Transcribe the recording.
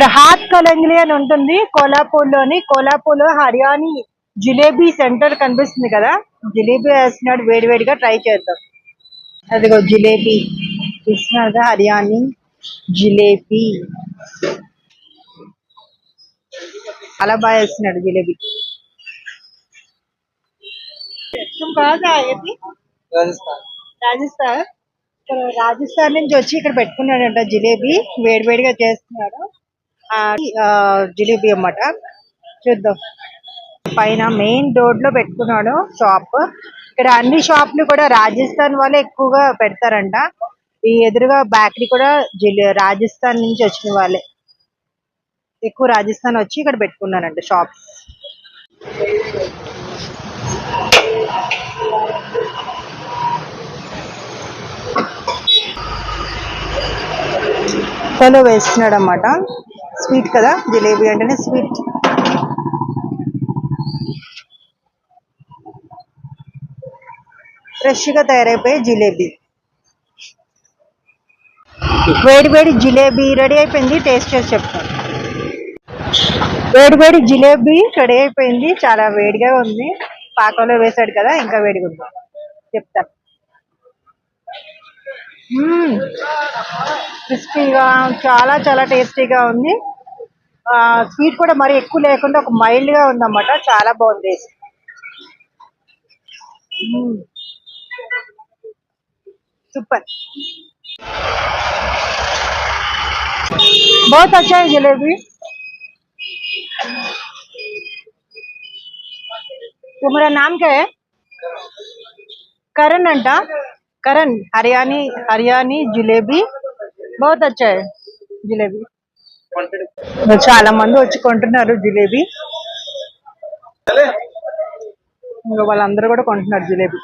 ఇక్కడ హాత్ కలంగిలి అని ఉంటుంది కోలాపూర్ లో హర్యానీ జిలేబీ సెంటర్ కనిపిస్తుంది కదా. జిలేబీ వేస్తున్నాడు వేడివేడిగా, ట్రై చేద్దాం. అదిగో జిలేబీ ఇస్తున్నాడు, హర్యానీ జిలేబీ చాలా బాగా వేస్తున్నాడు జిలేబీ. రాజస్థాన్ రాజస్థాన్ నుంచి వచ్చి ఇక్కడ పెట్టుకున్నాడంట జిలేబీ, వేడివేడిగా చేస్తున్నాడు. జిలేబీ అన్నమాట. చూద్దాం. పైన మెయిన్ రోడ్ లో పెట్టుకున్నాడు షాప్. ఇక్కడ అన్ని షాపులు కూడా రాజస్థాన్ వాళ్ళే ఎక్కువగా పెడతారంట. ఈ ఎదురుగా బేకరీ కూడా రాజస్థాన్ నుంచి వచ్చిన వాళ్ళే ఎక్కువ, రాజస్థాన్ వచ్చి ఇక్కడ పెట్టుకున్నారంట షాప్. తలో వేస్తున్నాడు అన్నమాట. స్వీట్ కదా, జిలేబీ అంటేనే స్వీట్. ఫ్రెష్ గా తయారైపోయే జిలేబీ. వేడి వేడి జిలేబీ రెడీ అయిపోయింది. టేస్ట్ చేసి చెప్తాను. వేడి వేడి జిలేబీ రెడీ అయిపోయింది. చాలా వేడిగా ఉంది. పాకంలో వేసాడు కదా, ఇంకా వేడిగా ఉంది. చెప్తాను. క్రిస్పీగా చాలా చాలా టేస్టీగా ఉంది. స్వీట్ కూడా మరి ఎక్కువ లేకుండా ఒక మైల్డ్ గా ఉందన్నమాట. చాలా బాగుంది. సూపర్. बहुत अच्छा है जलेबी. तुम्हारा नाम क्या है? करण अंटा. करण. हरियाणी जिलेबी बहुत अच्छा है జిలేబీ. చాలా మంది వచ్చి కొంటున్నారు జిలేబీ. వాళ్ళందరూ కూడా కొంటున్నారు జిలేబీ.